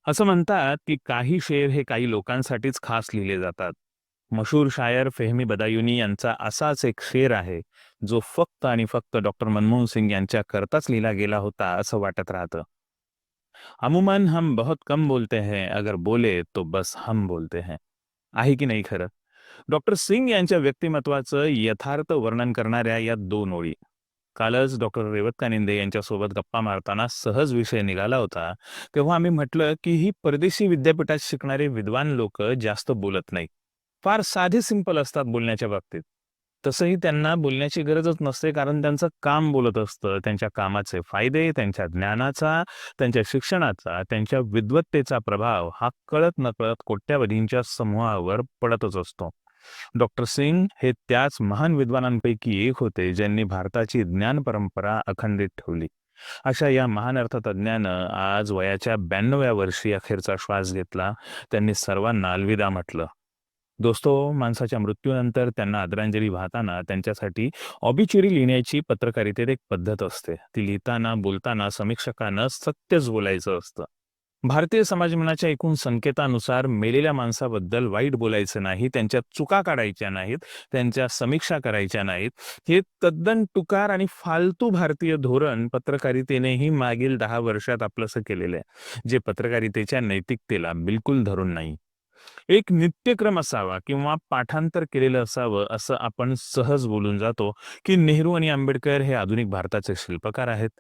असं म्हणतात की काही शेर हे काही लोकांसाठीच खास लिहिले जातात. मशहूर शायर फेहमी बदायुनी यांचा असाच एक शेर आहे, जो फक्त आणि फक्त डॉक्टर मनमोहन सिंग यांच्या करताच लिहिला गेला होता असं वाटत राहतं. अमूमन हम बहुत कम बोलते हैं, अगर बोले तो बस हम बोलते हैं. आहे की नाही खरं? डॉक्टर सिंग यांच्या व्यक्तिमत्वाचं यथार्थ वर्णन करणाऱ्या या दोन ओळी. कालच डॉक्टर रेवत कानिंदे यांच्यासोबत गप्पा मारताना सहज विषय निघाला होता. तेव्हा आम्ही म्हटलं की ही परदेशी विद्यापीठात शिकणारे विद्वान लोक जास्त बोलत नाहीत. फार साधे सिंपल असतात बोलण्याच्या बाबतीत. तसंही त्यांना बोलण्याची गरजच नसते, कारण त्यांचं काम बोलत असतं. त्यांच्या कामाचे फायदे, त्यांच्या ज्ञानाचा, त्यांच्या शिक्षणाचा, त्यांच्या विद्वत्तेचा प्रभाव हा कळत नकळत कोट्यावधींच्या समूहावर पडतच असतो. डॉक्टर सिंग हे त्याच महान विद्वानांपैकी एक होते, ज्यांनी भारताची ज्ञान परंपरा अखंडित ठेवली. अशा या महान अर्थतज्ञानं आज वयाच्या 92व्या वर्षी अखेरचा श्वास घेतला. त्यांनी सर्वांना अलविदा म्हटलं. दोस्तो, माणसाच्या मृत्यूनंतर त्यांना आदरांजली वाहताना त्यांच्यासाठी ऑबिच्युरी लिहिण्याची पत्रकारितेत एक पद्धत असते. ती लिहिताना, बोलताना समीक्षकानं सत्यच बोलायचं असतं. भारतीय समाजमनाच्या एकूण संकेतानुसार मेलेल्या माणसाबद्दल वाईट बोलायचं नाही, त्यांच्या चुका काढायच्या नाहीत, त्यांच्या समीक्षा करायच्या नाहीत. हे तद्दन टुकार आणि फालतू भारतीय धोरण पत्रकारितेनेही मागील 10 वर्षात आपलंसं केलेलं आहे, जे पत्रकारितेच्या नैतिकतेला बिलकुल धरून नाही. एक नित्यक्रम असावा किंवा पाठांतर केलेलं असावं असं आपण सहज बोलून जातो की नेहरू आणि आंबेडकर हे आधुनिक भारताचे शिल्पकार आहेत.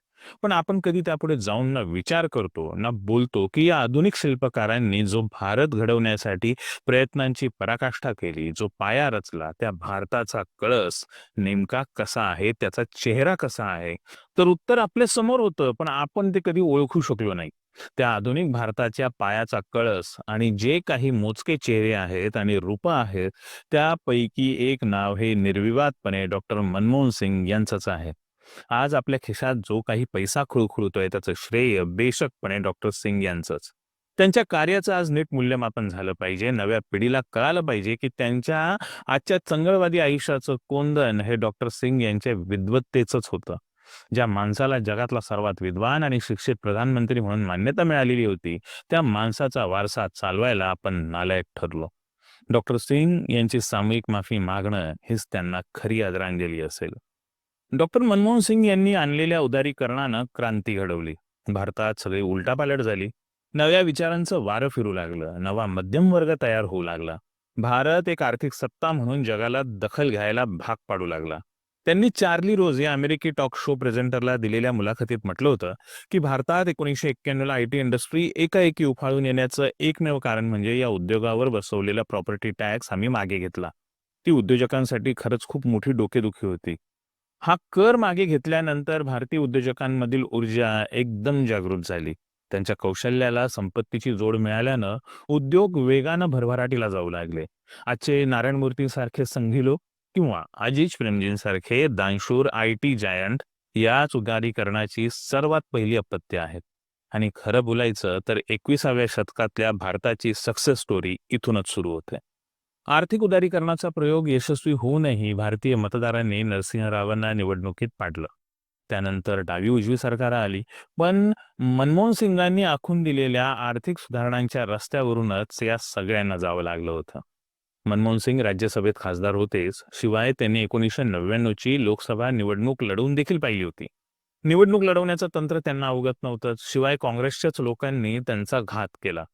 पण आपण कधी त्यापुढे जाऊन ना विचार करतो ना बोलतो की या आधुनिक शिल्पकारांनी जो भारत घडवण्यासाठी प्रयत्नांची पराकाष्ठा केली, जो पाया रचला, त्या भारताचा कळस नेमका कसा आहे, त्याचा चेहरा कसा आहे? तर उत्तर आपल्या समोर होतं, पण आपण ते कधी ओळखू शकलो नाही. त्या आधुनिक भारताच्या पायाचा कळस आणि जे काही मोजके चेहरे आहेत आणि रूपं आहेत, त्यापैकी एक नाव हे निर्विवादपणे डॉक्टर मनमोहन सिंग यांचंच आहे. आज आपल्या खिशात जो काही पैसा खुळखुळतोय त्याचं श्रेय बेशकपणे डॉक्टर सिंग यांचंच. त्यांच्या कार्याचं आज नीट मूल्यमापन झालं पाहिजे. नव्या पिढीला कळालं पाहिजे की त्यांच्या आजच्या चंगळवादी आयुष्याचं कोंदण हे डॉक्टर सिंग यांच्या विद्वत्तेचंच होतं. ज्या माणसाला जगातला सर्वात विद्वान आणि शिक्षित प्रधानमंत्री म्हणून मान्यता मिळालेली होती, त्या माणसाचा वारसा चालवायला आपण नालायक ठरलो. डॉक्टर सिंग यांची सामूहिक माफी मागणं हीच त्यांना खरी आदरांजली असेल. डॉक्टर मनमोहन सिंग यांनी आणलेल्या उदारीकरणानं क्रांती घडवली. भारतात सगळी उलटापालट झाली. नव्या विचारांचं वारं फिरू लागलं. नवा मध्यम वर्ग तयार होऊ लागला. भारत एक आर्थिक सत्ता म्हणून जगाला दखल घ्यायला भाग पाडू लागला. त्यांनी चार्ली रोज या अमेरिकी टॉक शो प्रेझेंटरला दिलेल्या मुलाखतीत म्हटलं होतं की भारतात 1991ला आय टी इंडस्ट्री एकाएकी उफाळून येण्याचं एकमेव कारण म्हणजे या उद्योगावर बसवलेला प्रॉपर्टी टॅक्स आम्ही मागे घेतला. ती उद्योजकांसाठी खरंच खूप मोठी डोकेदुखी होती. हा कर मागे घेतल्यानंतर भारतीय उद्योजकांमधील ऊर्जा एकदम जागृत झाली. त्यांच्या कौशल्याला संपत्तीची जोड मिळाल्यानं उद्योग वेगानं भरभराटीला जाऊ लागले. आजचे नारायण मूर्ती सारखे संघी लोक किंवा अजिज प्रेमजींसारखे दानशूर आय टी जायंट याच उदारीकरणाची सर्वात पहिली अपत्य आहेत. आणि खरं बोलायचं तर 21व्या शतकातल्या भारताची सक्सेस स्टोरी इथूनच सुरू होते. आर्थिक उदारीकरणाचा प्रयोग यशस्वी होऊनही भारतीय मतदारांनी नरसिंह रावांना निवडणुकीत पाडलं. त्यानंतर डावी उजवी सरकार आली, पण मनमोहन सिंगांनी आखून दिलेल्या आर्थिक सुधारणांच्या रस्त्यावरूनच या सगळ्यांना जावं लागलं होतं. मनमोहन सिंग राज्यसभेत खासदार होतेच, शिवाय त्यांनी 1999ची लोकसभा निवडणूक लढवून देखील पाहिली होती. निवडणूक लढवण्याचं तंत्र त्यांना अवगत नव्हतं, शिवाय काँग्रेसच्याच लोकांनी त्यांचा घात केला.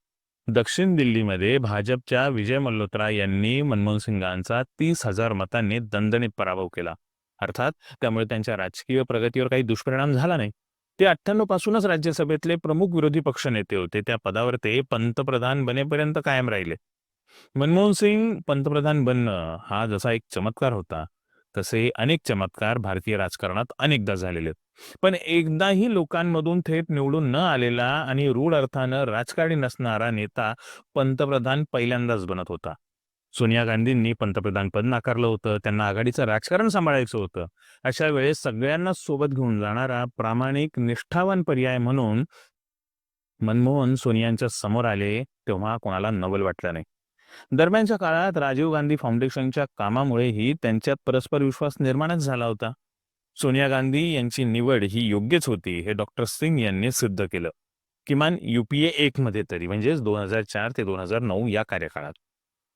दक्षिण दिल्लीमध्ये भाजपच्या विजय मल्होत्रा यांनी मनमोहन सिंगांचा 30,000 मतांनी दणदणीत पराभव केला. अर्थात त्यामुळे त्यांच्या राजकीय प्रगतीवर काही दुष्परिणाम झाला नाही. ते 98 पासूनच राज्यसभेतले प्रमुख विरोधी पक्षनेते होते. त्या पदावर ते पंतप्रधान बनेपर्यंत कायम राहिले. मनमोहन सिंग पंतप्रधान बनणं हा जसा एक चमत्कार होता, तसे अनेक चमत्कार भारतीय राजकारणात अनेकदा झालेले आहेत. पण एकदाही लोकांमधून थेट निवडून न आलेला आणि रूढ अर्थानं राजकारणी नसणारा नेता पंतप्रधान पहिल्यांदाच बनत होता. सोनिया गांधींनी पंतप्रधान पद नाकारलं होतं. त्यांना आघाडीचं राजकारण सांभाळायचं होतं. अशा वेळेस सगळ्यांना सोबत घेऊन जाणारा प्रामाणिक निष्ठावान पर्याय म्हणून मनमोहन सोनियांच्या समोर आले, तेव्हा कोणाला नवल वाटलं नाही. दरम्यानच्या काळात राजीव गांधी फाउंडेशनच्या कामामुळेही त्यांच्यात परस्पर विश्वास निर्माणच झाला होता. सोनिया गांधी यांची निवड ही योग्यच होती हे डॉक्टर सिंग यांनी सिद्ध केलं. किमान UPA 1 मध्ये तरी, म्हणजेच 2004 ते 2009 या कार्यकाळात.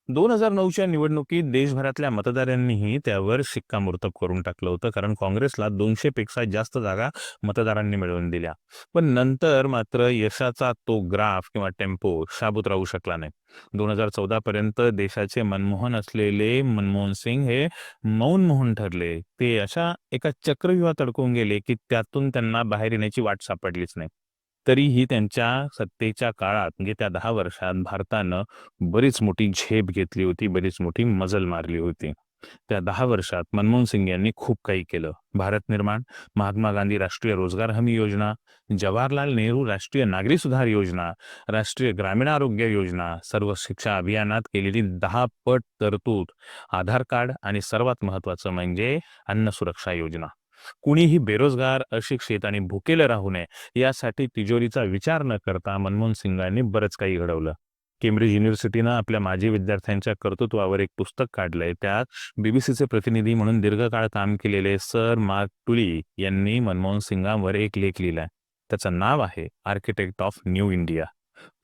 2009च्या निवडणुकीत देशभरातल्या मतदारांनीही त्यावर शिक्कामोर्तब करून टाकलं होतं, कारण काँग्रेसला 200 पेक्षा जास्त जागा मतदारांनी मिळवून दिल्या. पण नंतर मात्र यशाचा तो ग्राफ किंवा टेम्पो शाबूत राहू शकला नाही. 2014 पर्यंत देशाचे मनमोहन असलेले मनमोहन सिंग हे मौन मोहन ठरले. ते अशा एका चक्रव्यूहात अडकून गेले की त्यातून त्यांना बाहेर येण्याची वाट सापडलीच नाही. तरीही त्यांच्या सत्तेच्या काळात, म्हणजे त्या 10 वर्षात भारतानं बरीच मोठी झेप घेतली होती, बरीच मोठी मजल मारली होती. त्या 10 वर्षात मनमोहन सिंग यांनी खूप काही केलं. भारत निर्माण, महात्मा गांधी राष्ट्रीय रोजगार हमी योजना, जवाहरलाल नेहरू राष्ट्रीय नागरी सुधार योजना, राष्ट्रीय ग्रामीण आरोग्य योजना, सर्व शिक्षा अभियानात केलेली 10 पट तरतूद, आधार कार्ड आणि सर्वात महत्त्वाचं म्हणजे अन्न सुरक्षा योजना. कुणीही बेरोजगार, अशिक्षित आणि भुकेलं राहू नये यासाठी तिजोरीचा विचार न करता मनमोहन सिंगांनी बरंच काही घडवलं. केम्ब्रिज युनिव्हर्सिटीनं आपल्या माजी विद्यार्थ्यांच्या कर्तृत्वावर एक पुस्तक काढलंय. त्यात बीबीसीचे प्रतिनिधी म्हणून दीर्घकाळ काम केलेले सर मार्क टुली यांनी मनमोहन सिंगांवर एक लेख लिहिलाय. त्याचं नाव आहे आर्किटेक्ट ऑफ न्यू इंडिया.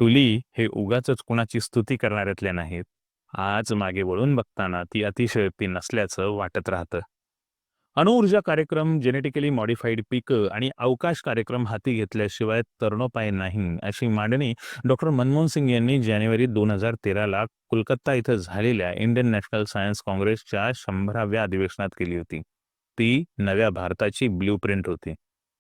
टुली हे उगाचच कुणाची स्तुती करणाऱ्यातले नाहीत. आज मागे वळून बघताना ती अतिशयोक्ती नसल्याचं वाटत राहतं. अणुऊर्जा कार्यक्रम, जेनेटिकली मॉडिफाईड पिकं आणि अवकाश कार्यक्रम हाती घेतल्याशिवाय तरणोपाय नाही, अशी मांडणी डॉक्टर मनमोहन सिंग यांनी जानेवारी 2013ला कोलकाता इथं झालेल्या इंडियन नॅशनल सायन्स काँग्रेसच्या 100व्या अधिवेशनात केली होती. ती नव्या भारताची ब्ल्यूप्रिंट होती.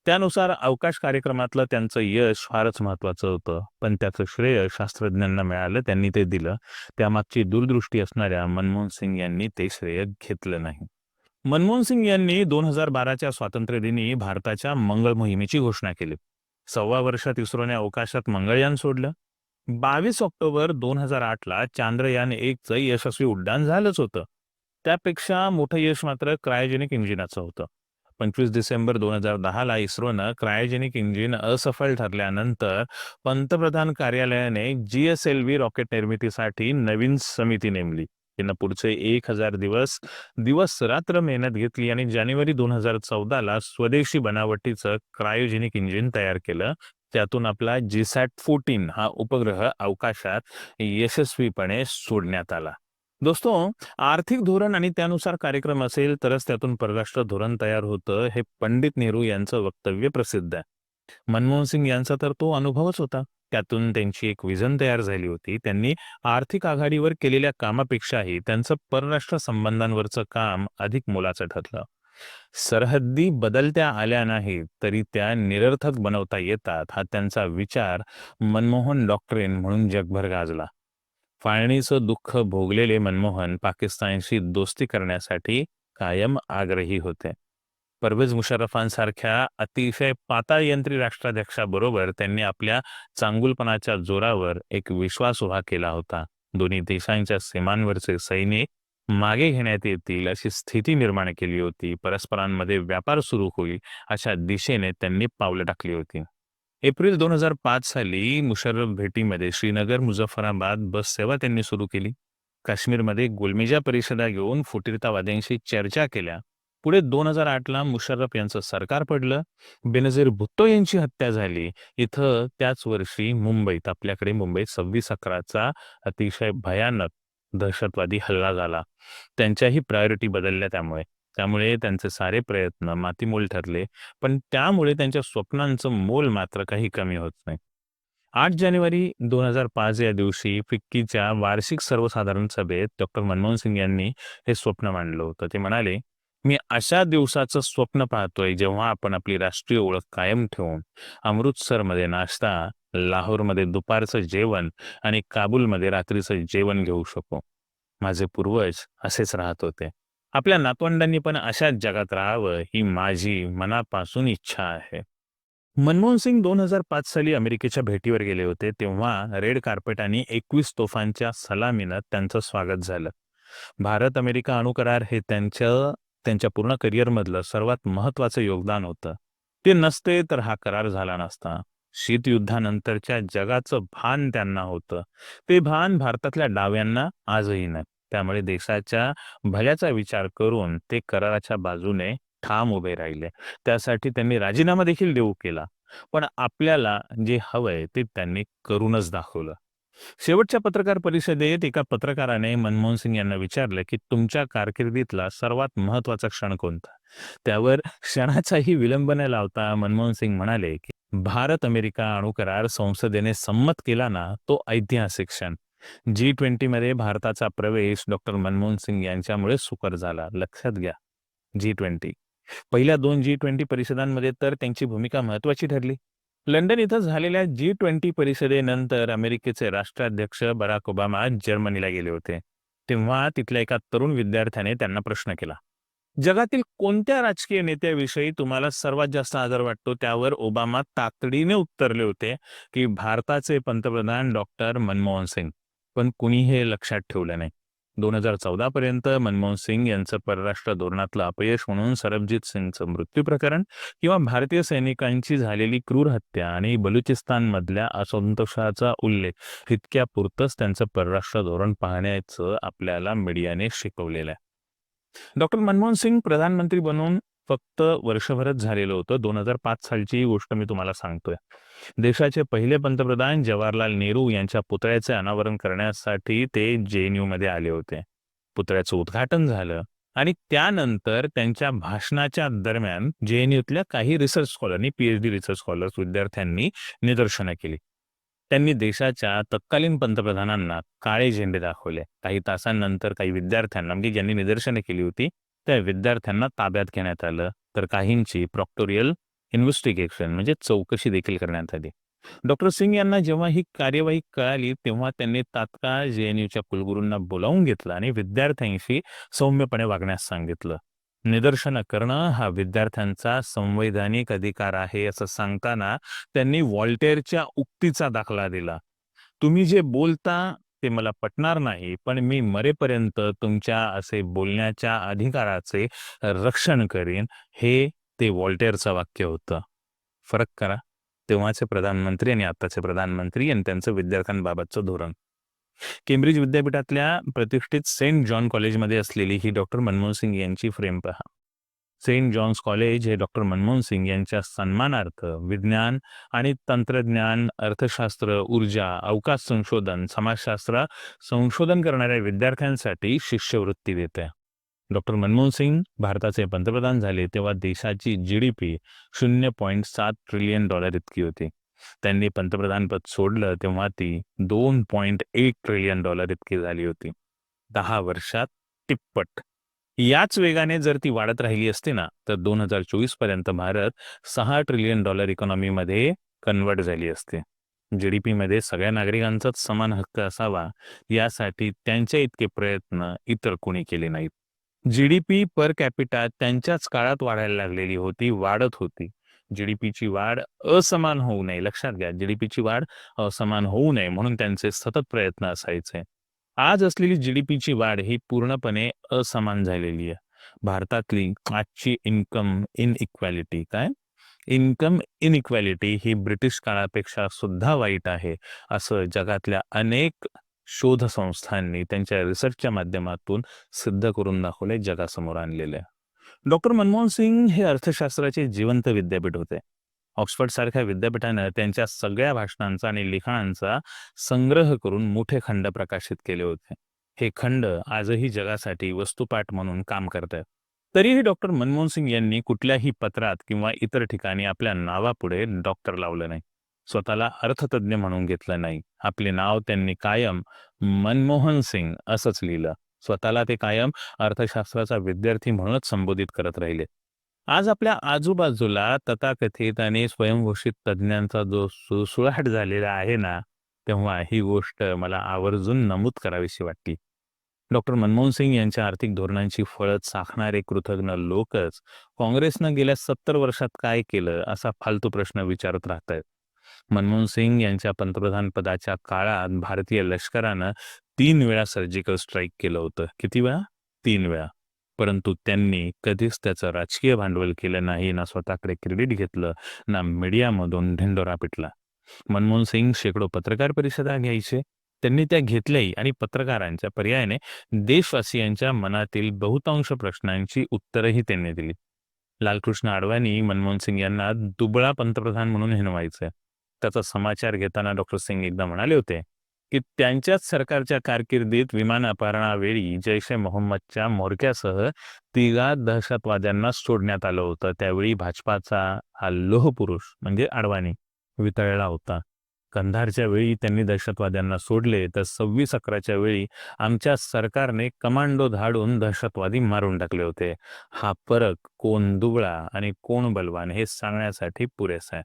त्यानुसार अवकाश कार्यक्रमातलं त्यांचं यश फारच महत्वाचं होतं, पण त्याचं श्रेय शास्त्रज्ञांना मिळालं, त्यांनी ते दिलं. त्यामागची दूरदृष्टी असणाऱ्या मनमोहन सिंग यांनी ते श्रेय घेतलं नाही. मनमोहन सिंग यांनी 2012च्या स्वातंत्र्यदिनी भारताच्या मंगळ मोहिमेची घोषणा केली. 1.25 वर्षात इस्रोने अवकाशात मंगळयान सोडलं. 22 ऑक्टोबर 2008ला चांद्रयान 1चं यशस्वी उड्डाण झालंच होतं. त्यापेक्षा मोठं यश मात्र क्रायोजेनिक इंजिनाचं होतं. 25 डिसेंबर 2010ला इस्रोनं क्रायोजेनिक इंजिन असफल ठरल्यानंतर पंतप्रधान कार्यालयाने GSLV रॉकेट निर्मितीसाठी नवीन समिती नेमली. तिनं पुढचे 1000 दिवस दिवस रात्र मेहनत घेतली आणि जानेवारी 2014ला स्वदेशी बनावटीचं क्रायोजेनिक इंजिन तयार केलं. त्यातून आपला GSAT-14 हा उपग्रह अवकाशात यशस्वीपणे सोडण्यात आला. दोस्तो, आर्थिक धोरण आणि त्यानुसार कार्यक्रम असेल तरच त्यातून परराष्ट्र धोरण तयार होतं, हे पंडित नेहरू यांचं वक्तव्य प्रसिद्ध आहे. मनमोहन सिंग यांचा तर तो अनुभवच होता. त्यातून त्यांची एक विजन तयार झाली होती. त्यांनी आर्थिक आघाडीवर केलेल्या कामापेक्षाही त्यांचं परराष्ट्र संबंधांवरचं काम अधिक मोलाचं ठरलं. सरहद्दी बदलत्या आल्या नाहीत तरी त्या निरर्थक बनवता येतात, हा त्यांचा विचार मनमोहन डॉक्ट्रिन म्हणून जगभर गाजला. फाळणीचं दुःख भोगलेले मनमोहन पाकिस्तानशी दोस्ती करण्यासाठी कायम आग्रही होते. परवेज मुशर्रफांसारख्या अतिशय पाताळयंत्री राष्ट्राध्यक्षाबरोबर त्यांनी आपल्या चांगुलपणाच्या जोरावर एक विश्वास उभा केला होता. दोन्ही देशांच्या सीमांवरचे सैनिक मागे घेण्यात येतील अशी स्थिती निर्माण केली होती. परस्परांमध्ये व्यापार सुरू होईल अशा दिशेने त्यांनी पावलं टाकली होती. एप्रिल 2005 साली मुशर्रफ भेटीमध्ये श्रीनगर मुझफ्फराबाद बस सेवा त्यांनी सुरू केली. काश्मीरमध्ये गोलमेजा परिषदा घेऊन फुटीरतावाद्यांशी चर्चा केल्या. पुढे 2008ला मुशर्रफ यांचं सरकार पडलं. बेनझीर भुट्टो यांची हत्या झाली. इथं त्याच वर्षी आपल्याकडे मुंबईत 26/11चा अतिशय भयानक दहशतवादी हल्ला झाला. त्यांच्याही प्रायोरिटी बदलल्या त्यामुळे त्यांचे सारे प्रयत्न मातीमोल ठरले. पण त्यामुळे त्यांच्या स्वप्नांचं मोल मात्र काही कमी होत नाही. 8 जानेवारी 2005 या दिवशी फिक्कीच्या वार्षिक सर्वसाधारण सभेत डॉक्टर मनमोहन सिंग यांनी हे स्वप्न मांडलं होतं. ते म्हणाले, मी अशा दिवसाचं स्वप्न पाहतोय जेव्हा आपण आपली राष्ट्रीय ओळख कायम ठेवून अमृतसरमध्ये नाश्ता, लाहोरमध्ये दुपारचं जेवण आणि काबूलमध्ये रात्रीचं जेवण घेऊ शकू. माझे पूर्वज असेच राहत होते. आपल्या नातवंडांनी पण अशाच जगात राहावं ही माझी मनापासून इच्छा आहे. मनमोहन सिंग 2005 साली अमेरिकेच्या भेटीवर गेले होते. तेव्हा रेड कार्पेट आणि 21 तोफांच्या सलामीनं त्यांचं स्वागत झालं. भारत अमेरिका अणुकरार हे त्यांच्या पूर्ण करिअरमधलं सर्वात महत्वाचं योगदान होतं. ते नसते तर हा करार झाला नसता. शीतयुद्धानंतरच्या जगाचं भान त्यांना होतं. ते भान भारतातल्या डाव्यांना आजही नाही. त्यामुळे देशाच्या भल्याचा विचार करून ते कराराच्या बाजूने ठाम उभे राहिले. त्यासाठी त्यांनी राजीनामा देखील देऊ केला. पण आपल्याला जे हवंय ते त्यांनी करूनच दाखवलं. शेवटच्या पत्रकार परिषदेत एका पत्रकाराने मनमोहन सिंग यांना विचारलं, की तुमच्या कारकिर्दीतला सर्वात महत्त्वाचा क्षण कोणता? त्यावर क्षणाचाही विलंब न लावता मनमोहन सिंग म्हणाले, की भारत-अमेरिका अणु करार संसदेने संमत केला ना, तो ऐतिहासिक क्षण. G20 मध्ये भारताचा प्रवेश डॉक्टर मनमोहन सिंग यांच्यामुळे सुकर झाला. लक्षात घ्या, G20. पहिल्या 2 G20 परिषदांमध्ये तर त्यांची भूमिका महत्त्वाची ठरली. लंडन इथं झालेल्या G20 परिषदेनंतर अमेरिकेचे राष्ट्राध्यक्ष बराक ओबामा जर्मनीला गेले होते. तेव्हा तिथल्या एका तरुण विद्यार्थ्याने त्यांना प्रश्न केला. जगातील कोणत्या राजकीय नेत्याविषयी तुम्हाला सर्वात जास्त आदर वाटतो? त्यावर ओबामा तातडीने उत्तरले होते, की भारताचे पंतप्रधान डॉक्टर मनमोहन सिंग. पण कुणी हे लक्षात ठेवलं नाही. 2014 पर्यंत मनमोहन सिंग यांचं परराष्ट्र धोरणातलं अपयश म्हणून सरबजीत सिंगचं मृत्यू प्रकरण किंवा भारतीय सैनिकांची झालेली क्रूर हत्या आणि बलुचिस्तानमधल्या असंतोषाचा उल्लेख इतक्यापुरतंच त्यांचं परराष्ट्र धोरण पाहण्याचं आपल्याला मीडियाने शिकवलेलं आहे. डॉक्टर मनमोहन सिंग प्रधानमंत्री बनून फक्त वर्षभरच झालेलं होतं. 2005 सालची ही गोष्ट मी तुम्हाला सांगतोय. देशाचे पहिले पंतप्रधान जवाहरलाल नेहरू यांच्या पुतळ्याचे अनावरण करण्यासाठी ते JNUमध्ये आले होते. पुतळ्याचं उद्घाटन झालं आणि त्यानंतर त्यांच्या भाषणाच्या दरम्यान JNUतल्या काही रिसर्च स्कॉलरनी, PhD रिसर्च स्कॉलर्स विद्यार्थ्यांनी निदर्शनं केली. त्यांनी देशाच्या तत्कालीन पंतप्रधानांना काळे झेंडे दाखवले. काही तासांनंतर काही विद्यार्थ्यांना, म्हणजे ज्यांनी निदर्शने केली होती, त्या विद्यार्थ्यांना ताब्यात घेण्यात आलं, तर काहींची प्रॉक्टोरियल इन्व्हेस्टिगेशन म्हणजे चौकशी देखील करण्यात आली. डॉक्टर सिंग यांना जेव्हा ही कार्यवाही कळाली, तेव्हा त्यांनी तात्काळ JNUच्या कुलगुरूंना बोलावून घेतलं आणि विद्यार्थ्यांशी सौम्यपणे वागण्यास सांगितलं. निदर्शनं करणं हा विद्यार्थ्यांचा संवैधानिक अधिकार आहे असं सांगताना त्यांनी व्हॉल्टेअरच्या उक्तीचा दाखला दिला. तुम्ही जे बोलता ते मला पटणार नाही, पण मी मरेपर्यंत तुमच्या असे बोलण्याच्या अधिकाराचे रक्षण करीन. हे ते व्हॉल्टेअरचं वाक्य होतं. फरक करा. तेव्हाचे प्रधानमंत्री आणि आताचे प्रधानमंत्री आणि त्यांचं विद्यार्थ्यांबाबतचं धोरण. केम्ब्रिज विद्यापीठातल्या प्रतिष्ठित सेंट जॉन कॉलेजमध्ये असलेली ही डॉक्टर मनमोहन सिंग यांची फ्रेम पहा. सेंट जॉन्स कॉलेज हे डॉक्टर मनमोहन सिंग यांच्या सन्मानार्थ विज्ञान आणि तंत्रज्ञान, अर्थशास्त्र, ऊर्जा, अवकाश संशोधन, समाजशास्त्र संशोधन करणाऱ्या विद्यार्थ्यांसाठी शिष्यवृत्ती देते. डॉक्टर मनमोहन सिंग भारताचे पंतप्रधान झाले तेव्हा देशाची GDP $0.7 ट्रिलियन इतकी होती. त्यांनी पंतप्रधानपद सोडलं तेव्हा ती $2.8 ट्रिलियन इतकी झाली होती. 10 वर्षात तिप्पट. याच वेगाने जर ती वाढत राहिली असती ना, तर 2024 पर्यंत भारत $6 ट्रिलियन इकॉनॉमीमध्ये कन्व्हर्ट झाली असते. GDPमध्ये सगळ्या नागरिकांचाच समान हक्क असावा, यासाठी त्यांच्या इतके प्रयत्न इतर कोणी केले नाहीत. GDP पर कॅपिटा त्यांच्याच काळात वाढायला लागलेली होती, वाढत होती. GDPची वाढ असमान होऊ नये, लक्षात घ्या, GDPची वाढ असमान होऊ नये म्हणून त्यांचे सतत प्रयत्न असायचे. आज असलेली GDPची वाढ ही पूर्णपणे असमान झालेली आहे. भारतातली आजची इन्कम इनइक्वॅलिटी इन्कम इनइक्वॅलिटी ही ब्रिटिश काळापेक्षा सुद्धा वाईट आहे, असं जगातल्या अनेक शोध संस्थांनी त्यांच्या रिसर्चच्या माध्यमातून सिद्ध करून दाखवले, जगासमोर आणलेले. डॉक्टर मनमोहन सिंग हे अर्थशास्त्राचे जिवंत विद्यापीठ होते. ऑक्सफर्ड सारख्या विद्यापीठानं त्यांच्या सगळ्या भाषणांचा आणि लिखाणांचा संग्रह करून मोठे खंड प्रकाशित केले होते. हे खंड आजही जगासाठी वस्तुपाठ म्हणून काम करतात. तरीही डॉक्टर मनमोहन सिंग यांनी कुठल्याही पत्रात किंवा इतर ठिकाणी आपल्या नावापुढे डॉक्टर लावलं नाही. स्वतःला अर्थतज्ञ म्हणून घेतलं नाही. आपले नाव त्यांनी कायम मनमोहन सिंग असंच लिहिलं. स्वतःला ते कायम अर्थशास्त्राचा विद्यार्थी म्हणूनच संबोधित करत राहिले. आज आपल्या आजूबाजूला तथाकथित आणि स्वयंघोषित तज्ज्ञांचा जो सुळसुळाट झालेला आहे ना, तेव्हा ही गोष्ट मला आवर्जून नमूद करावीशी वाटली. डॉक्टर मनमोहन सिंग यांच्या आर्थिक धोरणांची फळं चाखणारे कृतज्ञ लोकच काँग्रेसनं गेल्या 70 वर्षात काय केलं असा फालतू प्रश्न विचारत राहतायत. मनमोहन सिंग यांच्या पंतप्रधान पदाच्या काळात भारतीय लष्करानं 3 वेळा सर्जिकल स्ट्राईक केलं होतं. किती वेळा? 3 वेळा. परंतु त्यांनी कधीच त्याचं राजकीय भांडवल केलं नाही, ना स्वतःकडे क्रेडिट घेतलं, ना मीडियामधून ढिंडोरा पिटला. मनमोहन सिंग शेकडो पत्रकार परिषदा घ्यायचे. त्यांनी त्या घेतल्याही आणि पत्रकारांच्या पर्यायाने देशवासियांच्या मनातील बहुतांश प्रश्नांची उत्तरही त्यांनी दिली. लालकृष्ण अडवाणी मनमोहन सिंग यांना दुबळा पंतप्रधान म्हणून हिणवायचे. त्याचा समाचार घेताना डॉक्टर सिंग एकदा म्हणाले होते की त्यांच्याच सरकारच्या कारकिर्दीत विमान अपहरणावेळी जैश ए मोहम्मदच्या म्होरक्यासह तिघा दहशतवाद्यांना सोडण्यात आलं होतं. त्यावेळी भाजपाचा हा लोहपुरुष म्हणजे अडवाणी वितळला होता. कंधारच्या वेळी त्यांनी दहशतवाद्यांना सोडले, तर 26/11च्या वेळी आमच्या सरकारने कमांडो धाडून दहशतवादी मारून टाकले होते. हा फरक कोण दुबळा आणि कोण बलवान हे सांगण्यासाठी पुरेसा आहे.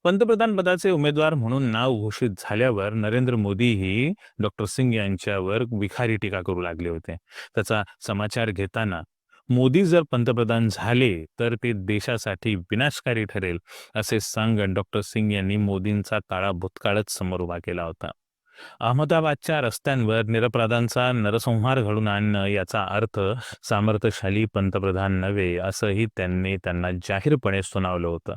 पंतप्रधान पदाचे उमेदवार म्हणून नाव घोषित झाल्यावर नरेंद्र मोदीही डॉक्टर सिंग यांच्यावर विखारी टीका करू लागले होते. त्याचा समाचार घेताना मोदी जर पंतप्रधान झाले तर ते देशासाठी विनाशकारी ठरेल असे सांगत डॉक्टर सिंग यांनी मोदींचा काळा भूतकाळच समोर उभा केला होता. अहमदाबादच्या रस्त्यांवर निरपराधांचा नरसंहार घडवून आणणं याचा अर्थ सामर्थ्यशाली पंतप्रधान नव्हे असंही त्यांनी त्यांना जाहीरपणे सुनावलं होतं.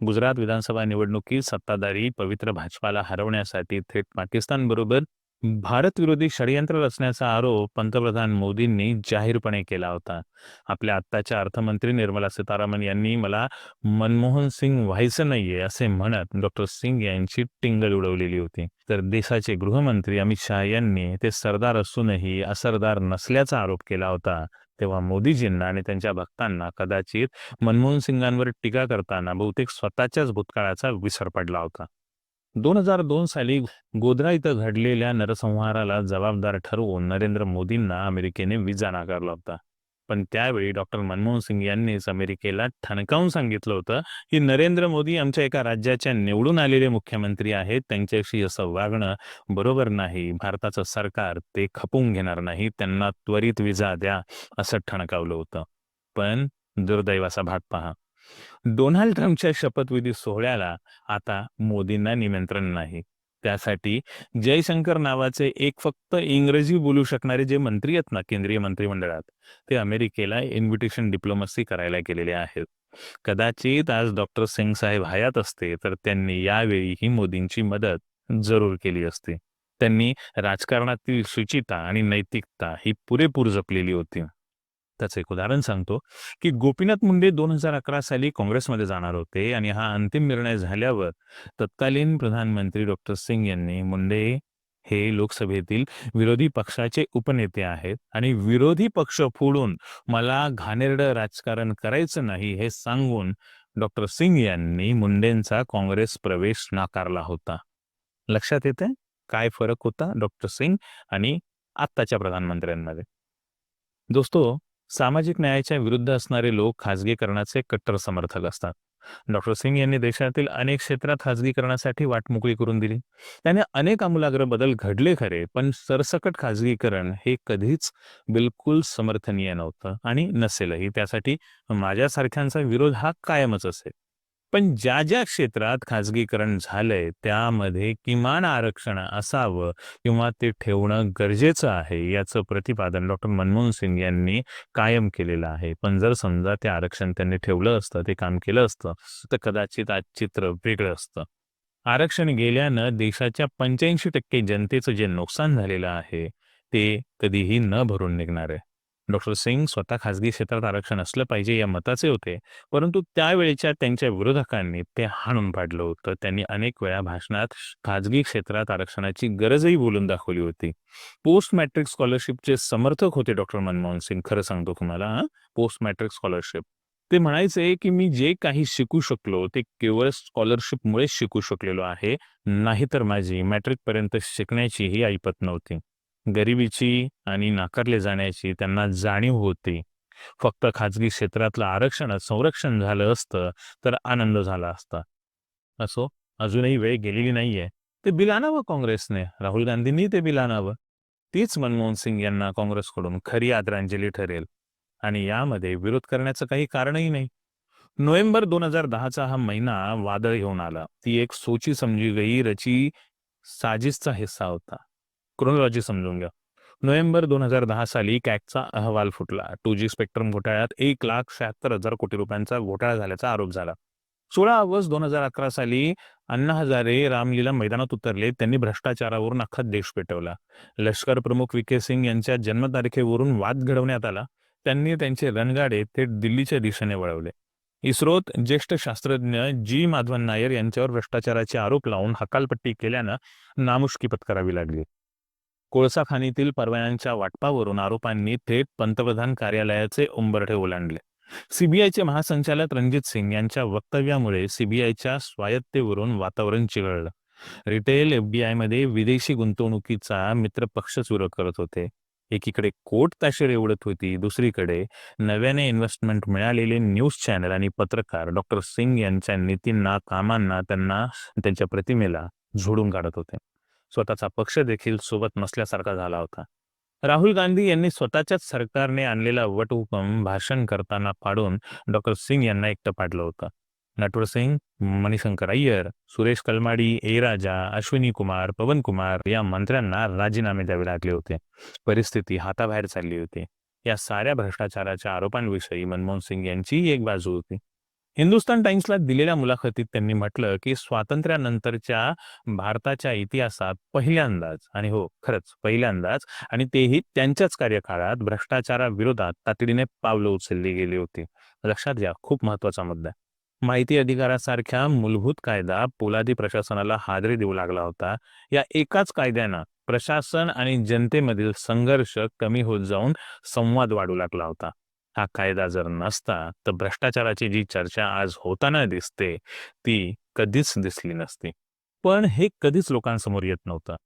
गुजरात विधानसभा निवडणुकीत सत्ताधारी पवित्र भाजपाला हरवण्यासाठी थेट पाकिस्तानबरोबर भारत विरोधी षडयंत्र रचण्याचा आरोप पंतप्रधान मोदींनी जाहीरपणे केला होता. आपल्या आत्ताच्या अर्थमंत्री निर्मला सीतारामन यांनी मला मनमोहन सिंग व्हायचं नाहीये असे म्हणत डॉक्टर सिंग यांची टिंगल उडवलेली होती. तर देशाचे गृहमंत्री अमित शहा यांनी ते सरदार असूनही असरदार नसल्याचा आरोप केला होता. तेव्हा मोदीजींना आणि त्यांच्या भक्तांना कदाचित मनमोहन सिंगांवर टीका करताना बहुतेक स्वतःच्याच भूतकाळाचा विसर पडला होता. 2002 साली गोध्रा इथं घडलेल्या नरसंहाराला जबाबदार ठरवून नरेंद्र मोदींना अमेरिकेने विजा नाकारला होता. पण त्यावेळी डॉक्टर मनमोहन सिंग यांनीच अमेरिकेला ठणकावून सांगितलं होतं की नरेंद्र मोदी आमच्या एका राज्याच्या निवडून आलेले मुख्यमंत्री आहेत, त्यांच्याशी असं वागणं बरोबर नाही. भारताचं सरकार ते खपवून घेणार नाही, त्यांना त्वरित विजा द्या असं ठणकावलं होतं. पण दुर्दैवाचा भाग पहा, डोनाल्ड ट्रम्पच्या शपथविधी सोहळ्याला आता मोदींना निमंत्रण नाही. त्यासाठी जयशंकर नावाचे एक फक्त इंग्रजी बोलू शकणारे जे मंत्री आहेत ना केंद्रीय मंत्रिमंडळात, ते अमेरिकेला इन्व्हिटेशन डिप्लोमसी करायला गेलेले आहेत. कदाचित आज डॉक्टर सिंग साहेब हयात असते तर त्यांनी यावेळीही मोदींची मदत जरूर केली असती. त्यांनी राजकारणातील शुचिता आणि नैतिकता ही पुरेपूर जपलेली होती. त्याचं एक उदाहरण सांगतो की गोपीनाथ मुंडे 2011 साली काँग्रेसमध्ये जाणार होते आणि हा अंतिम निर्णय झाल्यावर तत्कालीन प्रधानमंत्री डॉक्टर सिंग यांनी मुंडे हे लोकसभेतील विरोधी पक्षाचे उपनेते आहेत आणि विरोधी पक्ष फोडून मला घाणेरडं राजकारण करायचं नाही हे सांगून डॉक्टर सिंग यांनी मुंडेंचा काँग्रेस प्रवेश नाकारला होता. लक्षात येते काय फरक होता डॉक्टर सिंग आणि आत्ताच्या प्रधानमंत्र्यांमध्ये. दोस्तो, सामाजिक न्यायाच्या विरुद्ध असणारे लोक खाजगीकरणाचे कट्टर समर्थक असतात. डॉक्टर सिंग यांनी देशातील अनेक क्षेत्रात खाजगीकरणासाठी वाट मोकळी करून दिली. त्याने अनेक आमूलाग्र बदल घडले खरे, पण सरसकट खाजगीकरण हे कधीच बिलकुल समर्थनीय नव्हतं आणि नसेलही. त्यासाठी माझ्यासारख्यांचा विरोध हा कायमच असेल. पण ज्या ज्या क्षेत्रात खाजगीकरण झालंय त्यामध्ये किमान आरक्षण असावं किंवा ते ठेवणं गरजेचं आहे याचं प्रतिपादन डॉक्टर मनमोहन सिंग यांनी कायम केलेलं आहे. पण जर समजा ते आरक्षण त्यांनी ठेवलं असतं, ते काम केलं असतं, तर कदाचित आज चित्र वेगळं असतं. आरक्षण गेल्यानं देशाच्या 85% जनतेचं जे नुकसान झालेलं आहे ते कधीही न भरून निघणार आहे. डॉक्टर सिंग स्वतः खाजगी क्षेत्रात आरक्षण असलं पाहिजे या मताचे होते, परंतु त्यावेळेच्या त्यांच्या विरोधकांनी ते हाणून पाडलं होतं. त्यांनी अनेक वेळा भाषणात खाजगी क्षेत्रात आरक्षणाची गरजही बोलून दाखवली होती. पोस्ट मॅट्रिक स्कॉलरशिपचे समर्थक होते डॉक्टर मनमोहन सिंग. खरं सांगतो तुम्हाला, पोस्ट मॅट्रिक स्कॉलरशिप ते म्हणायचे की मी जे काही शिकू शकलो ते केवळ स्कॉलरशिपमुळेच शिकू शकलेलो आहे, नाहीतर माझी मॅट्रिकपर्यंत शिकण्याचीही ऐपत नव्हती. गरिबीची आणि नाकारले जाण्याची त्यांना जाणीव होती. फक्त खाजगी क्षेत्रातलं आरक्षण संरक्षण झालं असतं तर आनंद झाला असता. असो, अजूनही वेळ गेलेली नाहीये. ते बिल आणावं काँग्रेसने, राहुल गांधींनी ते बिल आणावं. तीच मनमोहन सिंग यांना काँग्रेसकडून खरी आदरांजली ठरेल आणि यामध्ये विरोध करण्याचं काही कारणही नाही. नोव्हेंबर 2010चा हा महिना वादळ घेऊन आला. ती एक सोची समजी गई रची साजिशचा हिस्सा होता. क्रोनॉलॉजी समजून घ्या. नोव्हेंबर 2010 साली कॅगचा अहवाल फुटला. 2G स्पेक्ट्रम घोटाळ्यात 1,76,000 कोटी रुपयांचा घोटाळा झाल्याचा आरोप झाला. 16 ऑगस्ट 2011 साली अण्णा हजारे रामलीला मैदानात उतरले. त्यांनी भ्रष्टाचारावरून अख्खा देश पेटवला. लष्कर प्रमुख व्ही के सिंग यांच्या जन्मतारखेवरून वाद घडवण्यात आला. त्यांनी त्यांचे रणगाडे थेट दिल्लीच्या दिशेने वळवले. इस्रोत ज्येष्ठ शास्त्रज्ञ जी माधवन नायर यांच्यावर भ्रष्टाचाराचे आरोप लावून हकालपट्टी केल्यानं नामुष्की पत्करावी लागली. कोळसा खाणीतील परवान्यांच्या वाटपावरून आरोपांनी थेट पंतप्रधान कार्यालयाचे उंबरठे ओलांडले. सीबीआयचे महासंचालक रणजित सिंग यांच्या वक्तव्यामुळे सीबीआयच्या स्वायत्तेवरून वातावरण चिघळलं. रिटेल एफडीआयमध्ये विदेशी गुंतवणुकीचा मित्रपक्षच विरोध करत होते. एकीकडे कोर्ट ताशेरे उडत होती, दुसरीकडे नव्याने इन्व्हेस्टमेंट मिळालेले न्यूज चॅनल आणि पत्रकार डॉक्टर सिंग यांच्या नीतींना, कामांना, त्यांना, त्यांच्या प्रतिमेला झोडून काढत होते. स्वतःचा पक्ष देखील सोबत नसल्यासारखा झाला होता. राहुल गांधी यांनी स्वतःच्याच सरकारने आणलेला वटहुकूम भाषण करताना पाडून डॉक्टर सिंग यांना एकटं पाडलं होतं. नटवर सिंग, मणिशंकर अय्यर, सुरेश कलमाडी, ए राजा, अश्विनी कुमार, पवन कुमार या मंत्र्यांना राजीनामे द्यावे लागले होते. परिस्थिती हाताबाहेर चालली होती. या साऱ्या भ्रष्टाचाराच्या आरोपांविषयी मनमोहन सिंग यांची एक बाजू होती. हिंदुस्तान टाइम्सला दिलेल्या मुलाखतीत त्यांनी म्हटलं की स्वातंत्र्यानंतरच्या भारताच्या इतिहासात पहिल्यांदाच, आणि हो खरंच पहिल्यांदाच, आणि तेही त्यांच्याच कार्यकाळात भ्रष्टाचाराविरोधात तातडीने पावलं उचलली गेली होती. लक्षात घ्या, खूप महत्वाचा मुद्दा. माहिती अधिकारासारख्या मूलभूत कायदा पोलादी प्रशासनाला हादरे देऊ लागला होता. या एकाच कायद्यानं प्रशासन आणि जनतेमधील संघर्ष कमी होत जाऊन संवाद वाढू लागला होता. हा कायदा जर नसता तर भ्रष्टाचाराची जी चर्चा आज होताना दिसते ती कधीच दिसली नसती. पण हे कधीच लोकांसमोर येत नव्हतं.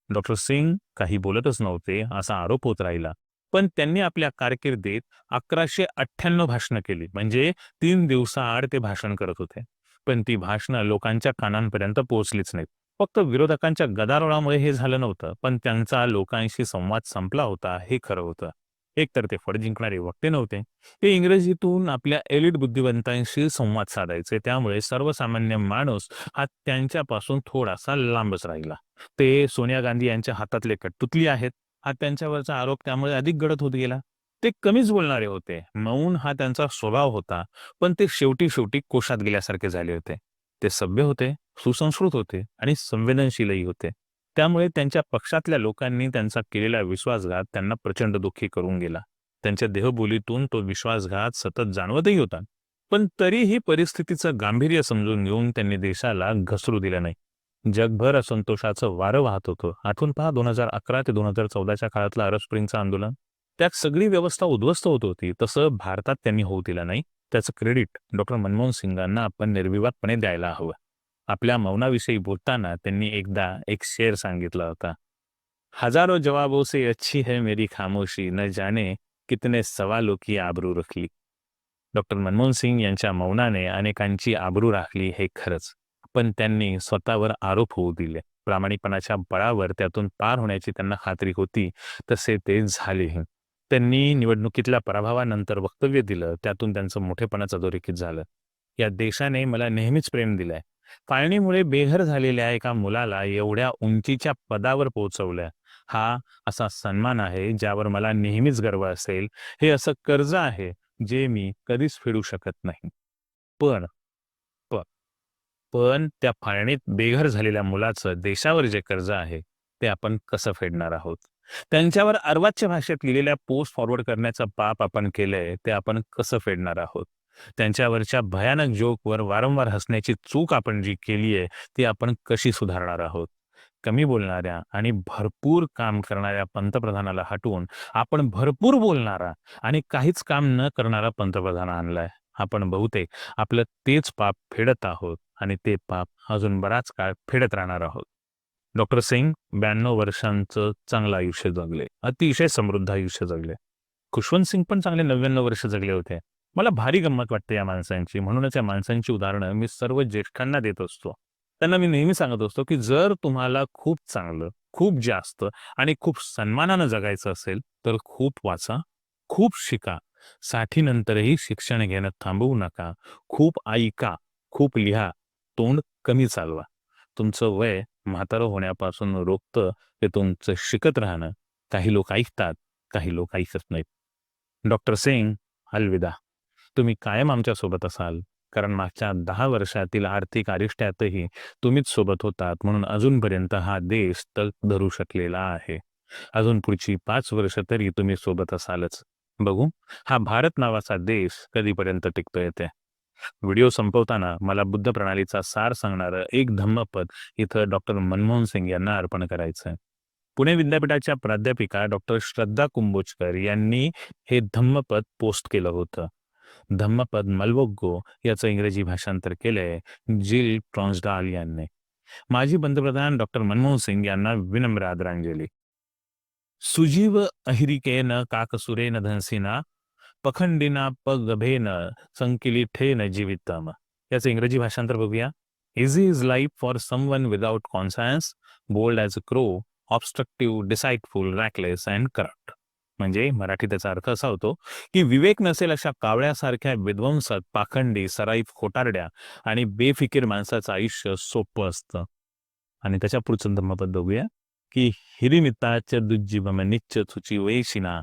डॉक्टर सिंग काही बोलतच नव्हते असा आरोप होत राहिला. पण त्यांनी आपल्या कारकिर्दीत 1198 भाषणं केली. म्हणजे 3 दिवसाआड ते भाषण करत होते. पण ती भाषणं लोकांच्या कानांपर्यंत पोहोचलीच नाहीत. फक्त विरोधकांच्या गदारोळामुळे हे झालं नव्हतं, पण त्यांचा लोकांशी संवाद संपला होता हे खरं होतं. एकतर ते फळ जिंकणारे वक्ते नव्हते, ते इंग्रजीतून आपल्या एलिट बुद्धिवंतांशी संवाद साधायचे. त्यामुळे सर्वसामान्य माणूस हा त्यांच्यापासून थोडासा लांबच राहिला. ते सोनिया गांधी यांच्या हातातले कठपुतली आहेत हा त्यांच्यावरचा आरोप त्यामुळे अधिक गडद होत गेला. ते कमीच बोलणारे होते, मौन हा त्यांचा स्वभाव होता, पण ते शेवटी शेवटी कोशात गेल्यासारखे झाले होते. ते सभ्य होते, सुसंस्कृत होते आणि संवेदनशीलही होते. त्यामुळे त्यांच्या पक्षातल्या लोकांनी त्यांचा केलेला विश्वासघात त्यांना प्रचंड दुःखी करून गेला. त्यांच्या देहबोलीतून तो विश्वासघात सतत जाणवतही होता. पण तरीही परिस्थितीचं गांभीर्य समजून घेऊन त्यांनी देशाला घसरू दिलं नाही. जगभर असंतोषाचं वारं वाहत होतं. आठवून पहा 2011 ते 2014च्या काळातलं अरब स्प्रिंगचं आंदोलन. त्यात सगळी व्यवस्था उद्ध्वस्त होत होती. तसं भारतात त्यांनी होऊ दिलं नाही. त्याचं क्रेडिट डॉक्टर मनमोहन सिंगांना आपण निर्विवादपणे द्यायला हवं. आपल्या मौनाविषयी बोलताना त्यांनी एकदा एक शेर सांगितला होता. हजारों जवाबों से अच्छी है मेरी खामोशी, न जाने कितने सवालों की आबरू रखली. डॉक्टर मनमोहन सिंग यांच्या मौनाने अनेकांची आबरू राखली हे खरंच. पण त्यांनी स्वतःवर आरोप होऊ दिले. प्रामाणिकपणाच्या बळावर त्यातून पार होण्याची त्यांना खात्री होती, तसे ते झालेही. त्यांनी निवडणुकीतल्या पराभवानंतर वक्तव्य दिलं, त्यातून त्यांचं मोठेपणाचं अधोरेखित झालं. या देशाने मला नेहमीच प्रेम दिलंय. फाळणीमुळे बेघर झालेल्या एका मुलाला एवढ्या उंचीच्या पदावर पोहोचवलं, हा असा सन्मान आहे ज्यावर मला नेहमीच गर्व असेल. हे असं कर्ज आहे जे मी कधीच फेडू शकत नाही. पण प पण त्या फाळणीत बेघर झालेल्या मुलाचं देशावर जे कर्ज आहे ते आपण कसं फेडणार आहोत? त्यांच्यावर अर्वाच्य भाषेत लिहिलेल्या पोस्ट फॉरवर्ड करण्याचं पाप आपण केलंय ते आपण कसं फेडणार आहोत? त्यांच्यावरच्या भयानक जोकवर वारंवार हसण्याची चूक आपण जी केली आहे ती आपण कशी सुधारणार आहोत? कमी बोलणाऱ्या आणि भरपूर काम करणाऱ्या पंतप्रधानाला हटवून आपण भरपूर बोलणारा आणि काहीच काम न करणारा पंतप्रधान आणलाय. आपण बहुतेक आपलं तेच पाप फेडत आहोत आणि ते पाप अजून बराच काळ फेडत राहणार आहोत. डॉक्टर सिंग 92 वर्षांचं चांगलं आयुष्य जगले. अतिशय समृद्ध आयुष्य जगले. खुशवंत सिंग पण चांगले 99 वर्ष जगले होते. मला भारी गंमत वाटते या माणसांची. म्हणूनच या माणसांची उदाहरणं मी सर्व ज्येष्ठांना देत असतो. त्यांना मी नेहमी सांगत असतो, की जर तुम्हाला खूप चांगलं, खूप जास्त आणि खूप सन्मानानं जगायचं असेल, तर खूप वाचा, खूप शिका. 60 नंतरही शिक्षण घेणं थांबवू नका. खूप ऐका, खूप लिहा, तोंड कमी चालवा. तुमचं वय म्हातारं होण्यापासून रोखतं ते तुमचं शिकत राहणं. काही लोक ऐकतात, काही लोक ऐकत नाहीत. डॉक्टर सिंग, अलविदा. तुम्ही कायम आमच्यासोबत असाल, कारण मागच्या 10 वर्षातील आर्थिक आरिष्ट्यातही तुम्हीच सोबत होतात, म्हणून अजूनपर्यंत हा देश तग धरू शकलेला आहे. अजून पुढची 5 वर्ष तरी तुम्ही सोबत असालच. बघू हा भारत नावाचा देश कधीपर्यंत टिकतो येते. व्हिडिओ संपवताना मला बुद्ध प्रणालीचा सार सांगणारं एक धम्मपद इथं डॉक्टर मनमोहन सिंग यांना अर्पण करायचं आहे. पुणे विद्यापीठाच्या प्राध्यापिका डॉक्टर श्रद्धा कुंभोजकर यांनी हे धम्मपद पोस्ट केलं होतं. धम्मपद मल्वोग्गो याचं इंग्रजी भाषांतर केलंय जिल ट्रॉन्सडाल यांनी. माजी पंतप्रधान डॉक्टर मनमोहन सिंग यांना विनम्र आदरांजली. सुजीव अहिरिकेन काकसुरेन धनसिना पखंडिना पगभेन संकिलिठेन जीवितम. याचं इंग्रजी भाषांतर बघूया. Easy is life for someone without conscience, bold as a crow, obstructive, deceitful, reckless and corrupt. म्हणजे मराठी त्याचा अर्थ असा होतो की विवेक नसेल अशा कावळ्यासारख्या विध्वंसक, पाखंडी, सराईफ, खोटारड्या आणि बेफिकीर माणसाचं आयुष्य सोपं असतं. आणि त्याच्या पुढचं धम्मपद बघूया की हिरिमिताच दुज्जीवम निच्च तुची वेशिना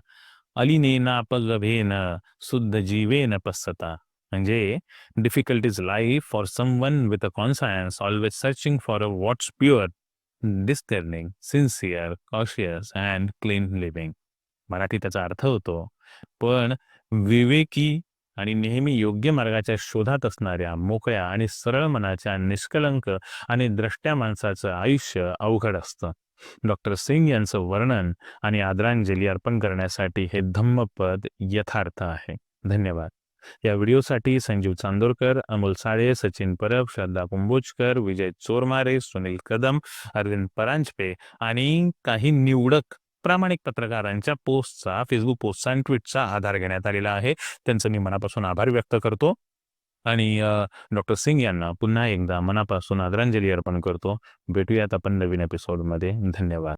अलिनेना पगभेन शुद्ध जीवेन पස්සता. म्हणजे difficult is life for someone with a conscience, always searching for a what's pure, discerning, sincere, cautious and clean living. Marathi त्याचा अर्थ होतो पण विवेकी आणि नेहमी योग्य मार्गाच्या शोधात असणाऱ्या मोकळ्या आणि सरळ मनाच्या निष्कलंक आणि द्रष्ट्या माणसाचं आयुष्य अवघड असतं. डॉक्टर सिंग यांचं वर्णन आणि आदरांजली अर्पण करण्यासाठी हे धम्मपद यथार्थ आहे. धन्यवाद. या व्हिडिओसाठी संजीव चांदोरकर, अमोल साळे, सचिन परब, श्रद्धा कुंभोजकर, विजय चोरमारे, सुनील कदम, अरविंद परांजपे आणि काही निवडक प्रामाणिक पत्रकारांच्या पोस्टचा, फेसबुक पोस्टचा आणि ट्विटचा आधार घेण्यात आलेला आहे. त्यांचं मी मनापासून आभार व्यक्त करतो आणि डॉक्टर सिंग यांना पुन्हा एकदा मनापासून आदरांजली अर्पण करतो. भेटूयात आपण नवीन एपिसोडमध्ये. धन्यवाद.